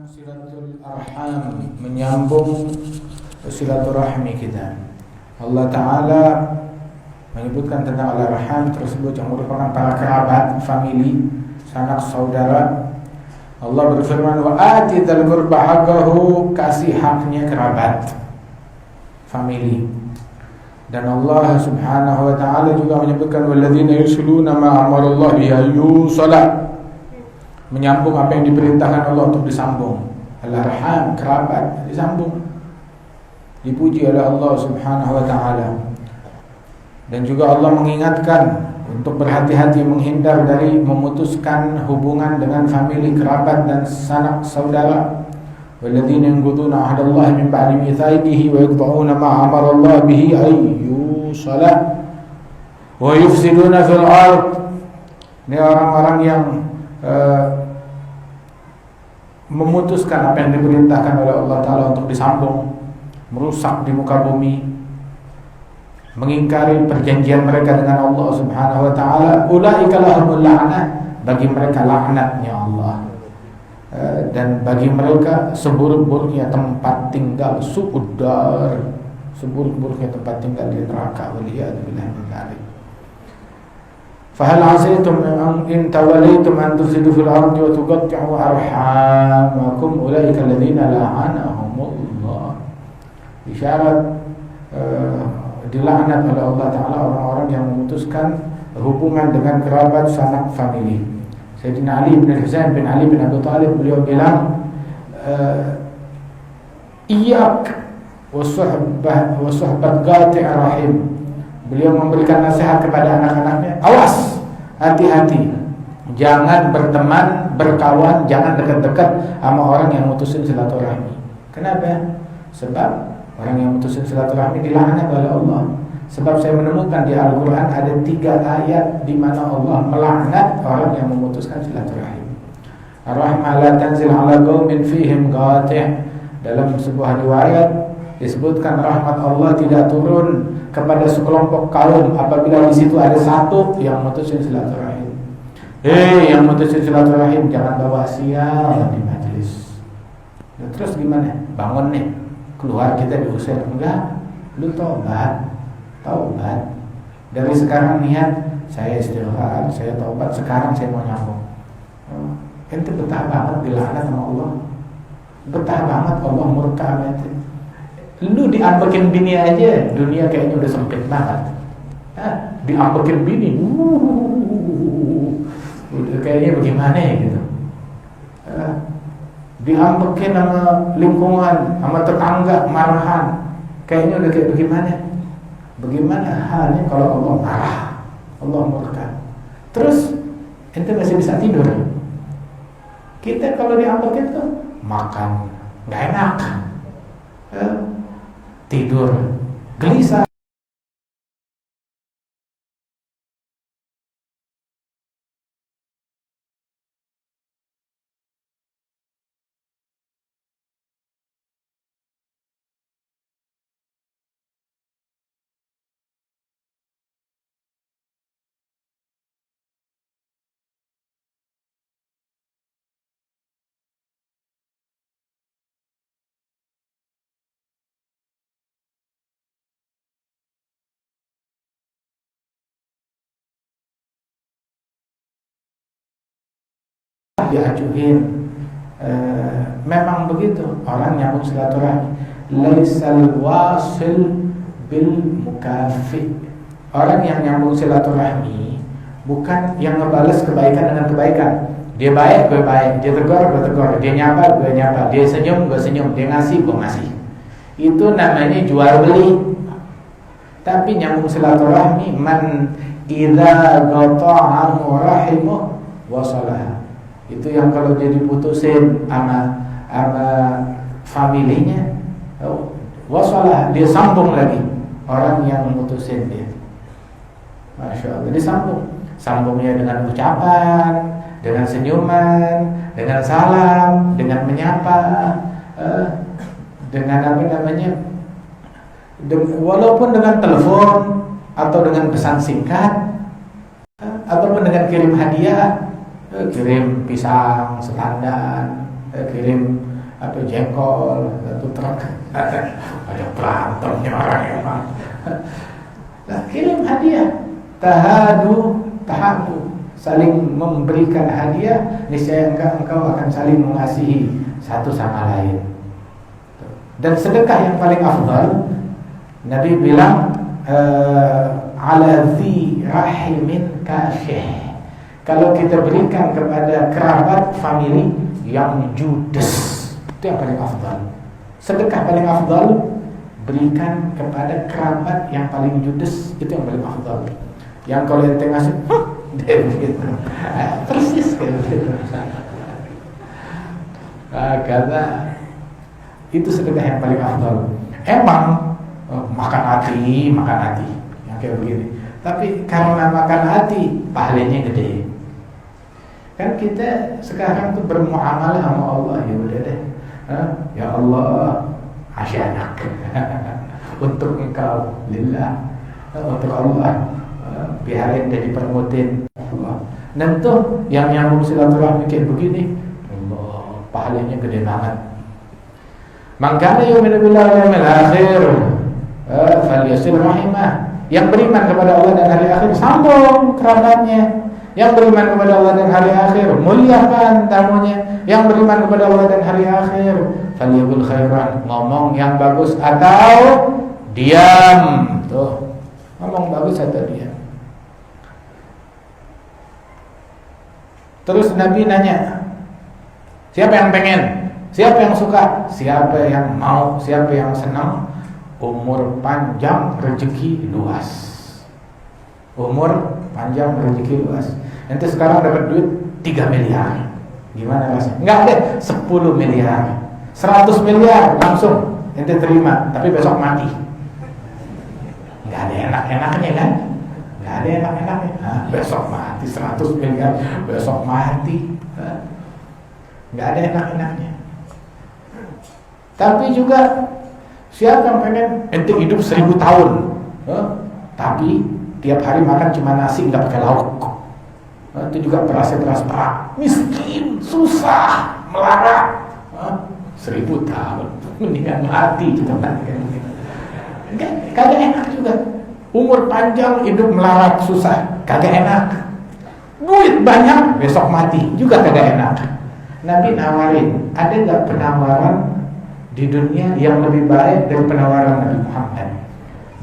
silatul arham, menyambung silaturahmi kita. Allah Ta'ala menyebutkan tentang al-arham tersebut yang merupakan para kerabat, famili, sanak saudara. Allah berfirman, wa ati dzal qurba haqqahu, kasih haknya kerabat, famili. Dan Allah Subhanahu wa Ta'ala juga menyebutkan walladzina yusluna ma amarallahi bihi ayyusala, menyambung apa yang diperintahkan Allah untuk disambung. Al-arham, kerabat, disambung, dipuji oleh Allah Subhanahu wa Ta'ala. Dan juga Allah mengingatkan untuk berhati-hati menghindar dari memutuskan hubungan dengan famili, kerabat dan sanak saudara. Walladzina yanquduna 'ahdallahi min ba'di mitsaqihi wa yaqta'una ma amara Allah bihi ayyusala wa yufsiduna fil ard. Ini orang-orang yang memutuskan apa yang diperintahkan oleh Allah Ta'ala untuk disambung, merusak di muka bumi, mengingkari perjanjian mereka dengan Allah Subhanahu wa Ta'ala. Ulaika lahumul la'nah, bagi mereka laknatnya Allah, dan bagi mereka seburuk-buruknya tempat tinggal, su'uddar, seburuk-buruknya tempat tinggal di neraka. Waliyadzubillah min dzalik. Fahal asaytum in tawallaytum an tufsidu fil ardi wa tuqatti'u arhamakum ulaika alladziina la'anahumullah. Isyarat dilaknat oleh Allah Ta'ala orang-orang yang memutuskan hubungan dengan kerabat, sanak, famili. Sayyidina Ali bin Husain bin Ali bin Abi Thalib, beliau bilang, iyyak wa suhbat qati' rahim. Beliau memberikan nasihat kepada anak-anaknya, awas, hati-hati, jangan berteman, berkawan, jangan dekat-dekat sama orang yang mutusin silaturahmi. Kenapa? Sebab orang yang mutusin silaturahmi dilaknat oleh Allah. Sebab saya menemukan di Al-Quran ada 3 ayat di mana Allah melaknat orang yang memutuskan silaturahim. Ar-rahmah la tanzil ala qaumin fihim qati'. Dalam sebuah riwayat disebutkan rahmat Allah tidak turun kepada sekelompok kaum apabila di situ ada satu yang mutusin silaturahim. Yang mutusin silaturahim jangan bawa sial di majelis. Nah, terus gimana? Bangun nih, keluar kita diusir. Enggak, lu taubat. Dari sekarang niat, saya istighfar, saya taubat, sekarang saya mau nyambung. Ente betah banget dilaknat sama Allah. Betah banget Allah murka sama ente. Lu diambekin bini aja, dunia kayaknya udah sempit banget. Diambekin bini, udah kayaknya bagaimana ya gitu. Diambekin sama lingkungan, sama tetangga, marahan, kayaknya udah kayak bagaimana. Bagaimana halnya kalau Allah marah, Allah murka? Terus ente masih bisa tidur. Kita kalau diambekin tuh makan nggak enak, tidur gelisah. Diajuin. Memang begitu orang nyambung silaturahmi. Laisal wasil bil mukafi. Orang yang nyambung silaturahmi bukan yang ngebales kebaikan dengan kebaikan. Dia baik, gue baik. Dia tegur, gue tegur. Dia nyapa, gue nyapa. Dia senyum, gue senyum. Dia ngasih, gue ngasih. Itu namanya jual beli. Tapi nyambung silaturahmi, man idza qata'ahu rahimuh wasalah. Itu yang kalau dia diputusin sama familinya, wasalah, dia sambung lagi orang yang memutusin dia. Masya Allah, disambung. Sambungnya dengan ucapan, dengan senyuman, dengan salam, dengan menyapa, dengan apa namanya, walaupun dengan telepon atau dengan pesan singkat, ataupun dengan kirim hadiah, kirim pisang setandan, kirim atau jengkol, satu truk. Ada berantemnya orang emang. Nah, kirim hadiah. Tahabu, saling memberikan hadiah, niscaya engkau akan saling mengasihi satu sama lain. Dan sedekah yang paling afdal, Nabi bilang ala dzi rahimin kafih. Kalau kita berikan kepada kerabat family yang judes, itu yang paling afdal. Sedekah paling afdal berikan kepada kerabat yang paling judes, itu yang paling afdal. Yang kalau ente ngasih, dia begitu, persis kayak begitu. Karena itu sedekah yang paling afdal. Emang makan hati, yang kayak begini. Tapi karena makan hati, pahalanya gede. Kan kita sekarang tuh bermuamalah sama Allah, ya udah deh. Ya Allah, asyanak untuk engkau, lillah, untuk Allah, biarin dia dipermutin. Dan tuh yang nyambung silaturahmi kayak begini, Allah, pahalanya gede banget. Mangkana yu'minu billahi wal yawmil akhir falyasil rahimah. Yang beriman kepada Allah dan hari akhir, sambung kerabatnya. Yang beriman kepada Allah dan hari akhir, muliakan tamunya. Yang beriman kepada Allah dan hari akhir, falyaqul khairan, ngomong yang bagus atau diam. Tuh, ngomong bagus atau diam. Terus Nabi nanya, siapa yang pengen? Siapa yang suka? Siapa yang mau? Siapa yang senang? Umur panjang, rezeki luas. Umur panjang, rezeki luas. Nanti sekarang dapat duit 3 miliar. Gimana rasanya? Enggak deh, 10 miliar, 100 miliar langsung ente terima, tapi besok mati. Enggak ada enak-enaknya kan? Enggak ada enak-enaknya. Besok mati 100 miliar, besok mati. Enggak ada enak-enaknya. Tapi juga siapa yang pengen ente hidup 1000 tahun, tapi tiap hari makan cuma nasi nggak pakai lauk. Itu juga beras perak, miskin, susah, melarat. 1000 tahun, mendingan mati kita kan. Kagak enak juga. Umur panjang, hidup melarat, susah, kagak enak. Duit banyak, besok mati, juga kagak enak. Nabi nawarin, ada nggak penawaran di dunia yang lebih baik dari penawaran Nabi Muhammad?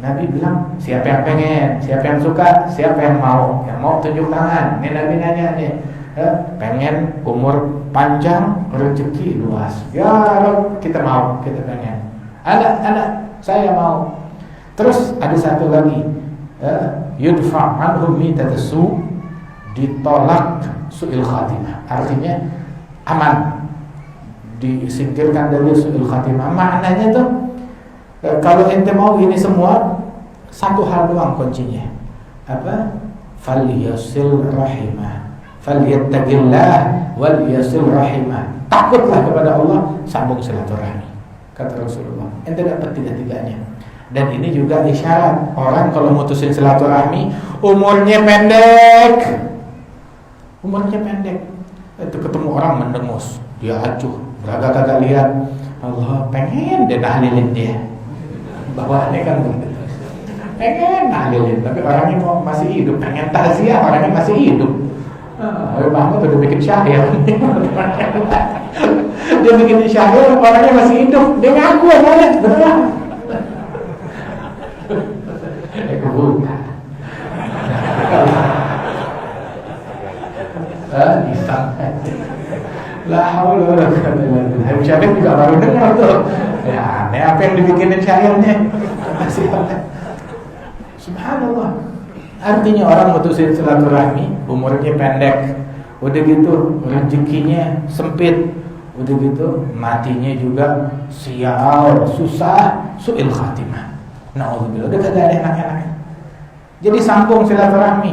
Nabi bilang, siapa yang pengen, siapa yang suka, siapa yang mau. Yang mau tunjuk tangan. Ini Nabi nanya nih, pengen umur panjang, rezeki luas. Ya Rabb, kita mau, kita pengen. Anak, saya mau. Terus ada satu lagi, yudfa' anhum mitatas su, ditolak su'il khatimah. Artinya aman, disingkirkan dari su'il khatimah. Maknanya tuh, kalau ente mau ini semua, satu hal doang kuncinya. Apa? Falyasil rahimah, falyattaqillah wal yasil rahimah. Takutlah kepada Allah, sambung silaturahmi. Kata Rasulullah. Ente dapat tiga-tiganya. Dan ini juga isyarat orang kalau mutusin silaturahmi, umurnya pendek. Umurnya pendek. Itu ketemu orang mendengus, dia acuh, beragak-agak lihat. Allah, pengen dia nahlilin dia. Bawaannya kan begitu. Pengen nahlilin, tapi orangnya masih hidup. Pengen takziah, orangnya masih hidup. Habib Mahmud udah bikin syair. Dia bikin syair, orangnya masih hidup. Dia ngaku boleh, betul. Bukan. Isang. La haula wala quwwata illa billah. Habib Syafiq juga baru dengar tuh. Ya, aneh apa yang dibikinin syairnya. Subhanallah. Artinya orang mutusin silaturahmi, umurnya pendek. Udah gitu, rezekinya sempit. Udah gitu, matinya juga sial, susah, su'il khatimah. Na'udzubillah, udah kagak ada enak-enaknya. Jadi sambung silaturahmi.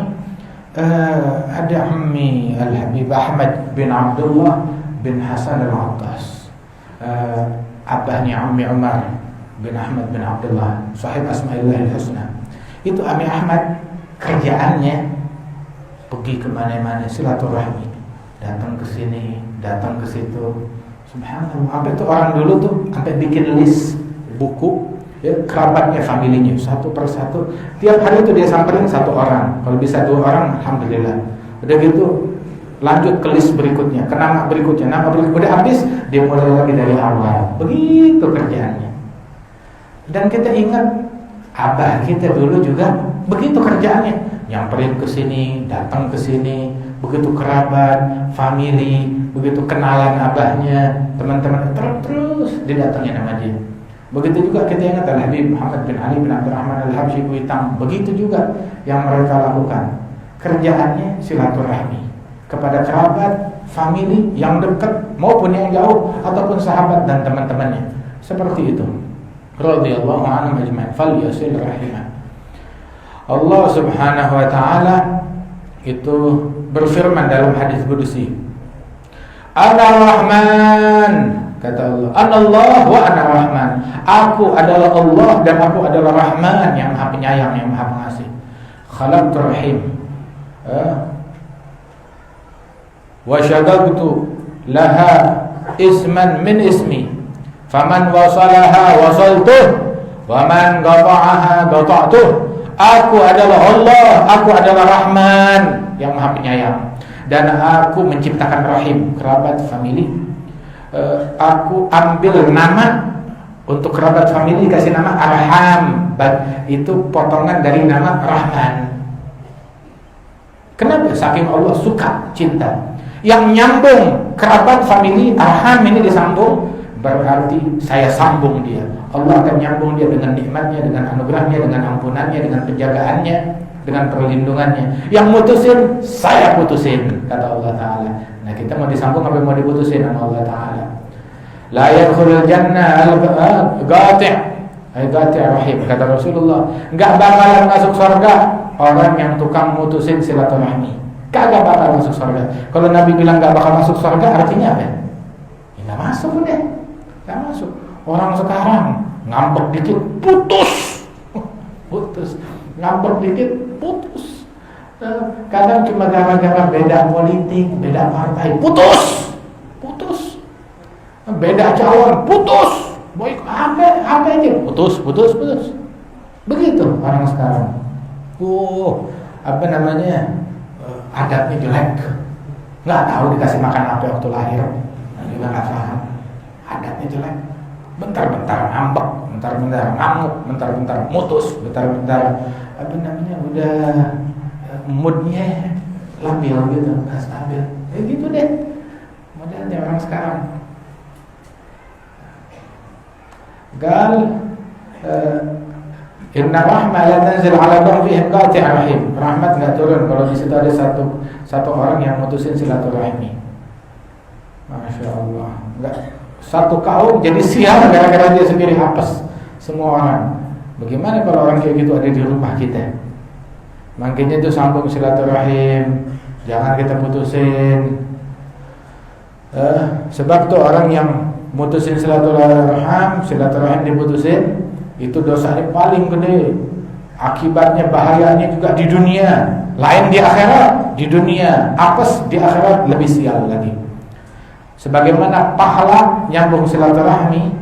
Ada Ammi Al-Habib Ahmad bin Abdullah bin Hasan Al-Attas, abahnya Ammi Umar bin Ahmad bin Abdullah, sahib Asma'illahil Husna. Itu Ammi Ahmad kerjaannya pergi kemana-mana silaturahmi, datang ke sini, datang ke situ, Subhanallah, sampai itu orang dulu tuh sampai bikin list buku ya, kerabatnya, familinya satu persatu. Tiap hari itu dia samperin satu orang. Kalau bisa 2 orang, alhamdulillah. Udah gitu lanjut ke list berikutnya, ke nama berikutnya, nama berikutnya. Udah habis, dia mulai lagi dari awal. Begitu kerjaannya. Dan kita ingat abah kita dulu juga begitu kerjaannya. Nyamperin ke sini, datang ke sini, begitu kerabat, family, begitu kenalan abahnya, teman-teman, terus didatangin sama dia. Begitu juga kita ingat Habib Muhammad bin Ali bin Abdurrahman Al-Habsyi Kuitang. Begitu juga yang mereka lakukan. Kerjaannya silaturahmi kepada kerabat, family yang dekat maupun yang jauh, ataupun sahabat dan teman-temannya. Seperti itu. Radhiyallahu anhum ajma'in. Falyasil rahimah. Allah Subhanahu wa taala itu berfirman dalam hadis qudsi, Ana Rahman, kata Allah, Anallah wa ana Rahman. Aku adalah Allah dan aku adalah Rahman, yang Maha Penyayang, yang Maha Pengasih. Khalaqtur Rahim. Wa syadadtu laha isman min ismi. Faman wasalaha wasaltuh wa man qata'aha qata'tuh. Aku adalah Allah, aku adalah Rahman, yang Maha Penyayang, dan aku menciptakan rahim, kerabat, family. Aku ambil nama untuk kerabat, family, kasih nama Arham. Itu potongan dari nama Rahman. Kenapa? Saking Allah suka, cinta. Yang nyambung kerabat, family, Arham ini disambung, berarti saya sambung dia. Allah akan nyambung dia dengan nikmatnya, dengan anugerahnya, dengan ampunannya, dengan penjagaannya, dengan perlindungannya. Yang mutusin, saya putusin, kata Allah Ta'ala. Nah, kita mau disambung apa mau diputusin sama Allah Ta'ala? La yadkhulul jannah al-qati' ay-qati' rahim, kata Rasulullah. Enggak bakalan masuk surga orang yang tukang mutusin silaturahmi. Kagak bakal masuk surga. Kalau Nabi bilang enggak bakal masuk surga, artinya apa? Ya, enggak masuk deh. Enggak masuk. Orang sekarang ngambek dikit putus, ngambek dikit putus. Kadang cuma gara-gara beda politik, beda partai, putus. Beda calon, putus. Apa aja, putus. Begitu orang sekarang. Adatnya jelek. Nggak tahu dikasih makan apa waktu lahir, juga nggak paham. Adatnya jelek. Bentar-bentar ngambek, bentar-bentar ngamuk, bentar-bentar mutus, bentar-bentar udah moodnya labil gitu, nggak stabil. Gitu deh modelnya orang sekarang. Gal inna rahmah la tanzil ala dhafihim qati' rahim. Rahmat nggak turun kalau di situ ada satu orang yang mutusin silaturahmi. Masya Allah. Nggak, satu kaum jadi sial gara-gara dia sendiri hapus semua orang. Bagaimana kalau orang kayak gitu ada di rumah kita? Makanya itu sambung silaturahim, jangan kita putusin. Sebab tuh orang yang mutusin silaturahim diputusin, itu dosanya paling gede. Akibatnya bahayanya juga di dunia, lain di akhirat. Di dunia apes, di akhirat lebih sial lagi. Sebagaimana pahala nyambung silaturahmi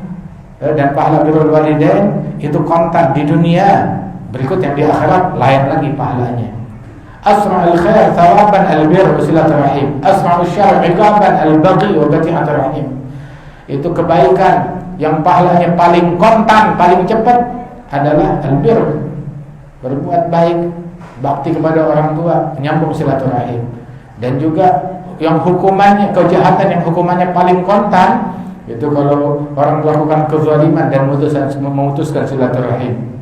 dan pahala birrul walidain itu kontan di dunia, berikut yang di akhirat lain lagi pahalanya. Asra'ul khair thawaban al-birr silaturahim, asra'ul syarr 'iqaban al-baghi wa qati'atur rahim. Itu kebaikan yang pahalanya paling kontan, paling cepat adalah al-birr, berbuat baik, bakti kepada orang tua, menyambung silaturahim. Dan juga yang hukumannya, kejahatan yang hukumannya paling kontan itu kalau orang melakukan kezaliman dan memutuskan silaturahim.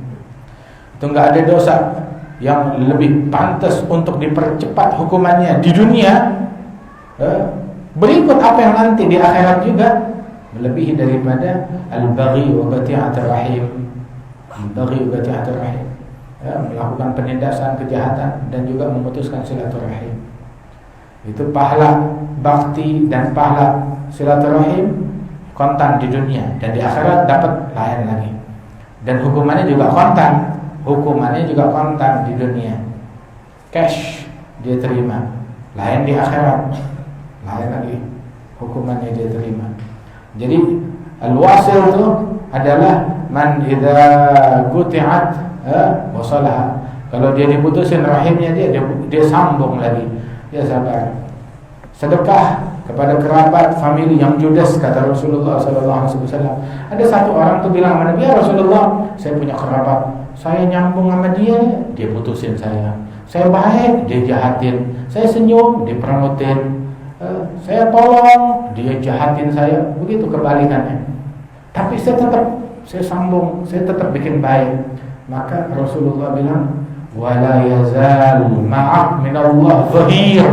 Itu enggak ada dosa yang lebih pantas untuk dipercepat hukumannya di dunia, berikut apa yang nanti di akhirat juga melebihi daripada al-baghi wa qati'atur rahim. Al-baghi wa qati'atur rahim, melakukan penindasan, kejahatan dan juga memutuskan silaturahim. Itu pahala bakti dan pahala silaturahim kontan di dunia, dan di akhirat dapat lain lagi. Dan hukumannya juga kontan, di dunia. Cash dia terima, lain di akhirat, lain lagi hukumannya dia terima. Jadi al-wasil itu adalah man idza quti'at wasalaha. Kalau dia diputusin rahimnya dia sambung lagi. Dia sabar. Sedekah kepada kerabat, famili yang judes, kata Rasulullah SAW. Ada satu orang tuh bilang sama Nabi, ya Rasulullah, saya punya kerabat, saya nyambung sama dia putusin saya. Saya baik, dia jahatin. Saya senyum, dia perangutin. Saya tolong, dia jahatin saya. Begitu kebalikannya. Tapi saya sambung, saya tetap bikin baik. Maka Rasulullah bilang, wala yazal ma'ak minallah zahir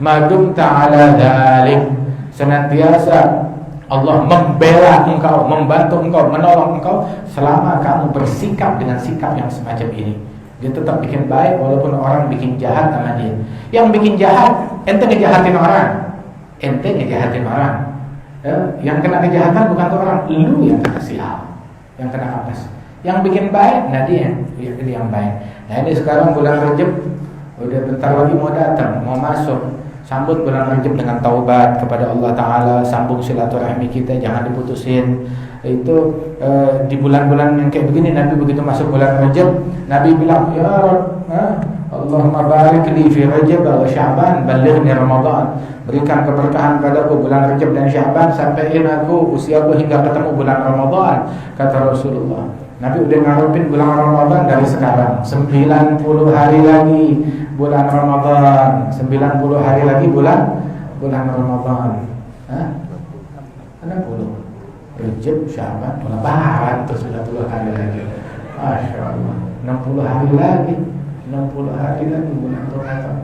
ma dumta ala dhalik. Senantiasa Allah membela engkau, membantu engkau, menolong engkau selama kamu bersikap dengan sikap yang semacam ini. Dia tetap bikin baik walaupun orang bikin jahat sama dia. Yang bikin jahat, ente ngejahatin orang. Yang kena kejahatan bukan tuh orang, lu yang kena sial, yang kena apes. Yang bikin baik, nah dia yang baik. Nah ini sekarang bulan Rajab, udah bentar lagi mau datang, mau masuk. Sambut bulan Rajab dengan taubat kepada Allah Ta'ala, sambung silaturahmi kita, jangan diputusin. Itu di bulan-bulan yang kayak begini, Nabi begitu masuk bulan Rajab, Nabi bilang, ya Rabb, Allahumma barik li fi Rajab wa Sya'ban, balighni Ramadan. Berikan keberkahan padaku bulan Rajab dan Sya'ban, sampaiin aku usiaku hingga ketemu bulan Ramadan, kata Rasulullah. Nabi udah ngarepin bulan Ramadan dari sekarang. 90 hari lagi bulan Ramadan. 90 hari lagi bulan Ramadan. 60. Rajab, Sya'ban, Lebaran terus 90 hari lagi. Masya Allah. 60 hari lagi. 60 hari lagi bulan Ramadan.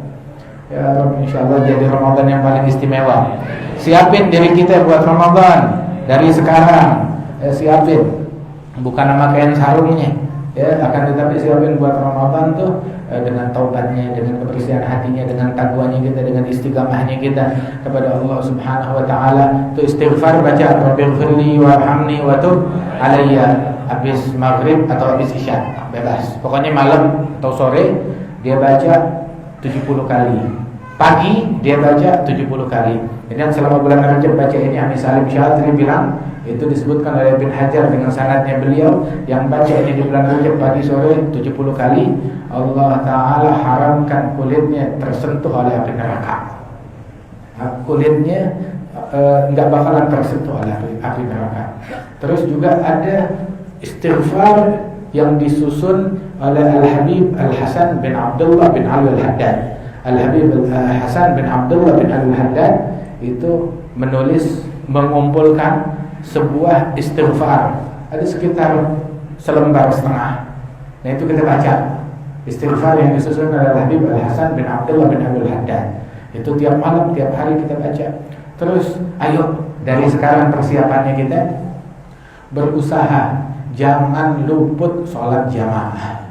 Ya Rabbi, insyaallah jadi Ramadan yang paling istimewa. Siapin diri kita buat Ramadan dari sekarang. Siapin. Bukan nama kain sarungnya, ya, akan tetapi siapin buat Ramadan tuh dengan taubatnya, dengan kebersihan hatinya, dengan takwanya kita, dengan istiqamahnya kita kepada Allah Subhanahu wa taala. Itu istighfar, baca Rabbighfirli warhamni wa tub alayya habis maghrib atau habis isya, bebas. Pokoknya malam atau sore dia baca 70 kali. Pagi dia baca 70 kali. Dan selama bulan Rajab baca ini, Ami Salim Syatri bilang, itu disebutkan oleh Ibn Hajar dengan sanadnya beliau, yang baca ini di bulan Rajab pagi sore 70 kali, Allah Ta'ala haramkan kulitnya tersentuh oleh api neraka. Kulitnya enggak bakalan tersentuh oleh api neraka. Terus juga ada istighfar yang disusun oleh Al-Habib Al-Hasan bin Abdullah bin Ali Al-Haddad. Al-Habib Al-Hasan bin Abdullah bin Ali Al-Haddad itu mengumpulkan sebuah istighfar, ada sekitar selembar setengah. Nah itu kita baca istighfar yang disusun oleh Habib Al-Hasan bin Abdullah bin Abdul Haddad. Itu tiap malam, tiap hari kita baca. Terus ayo dari sekarang persiapannya kita berusaha jangan luput sholat jamaah.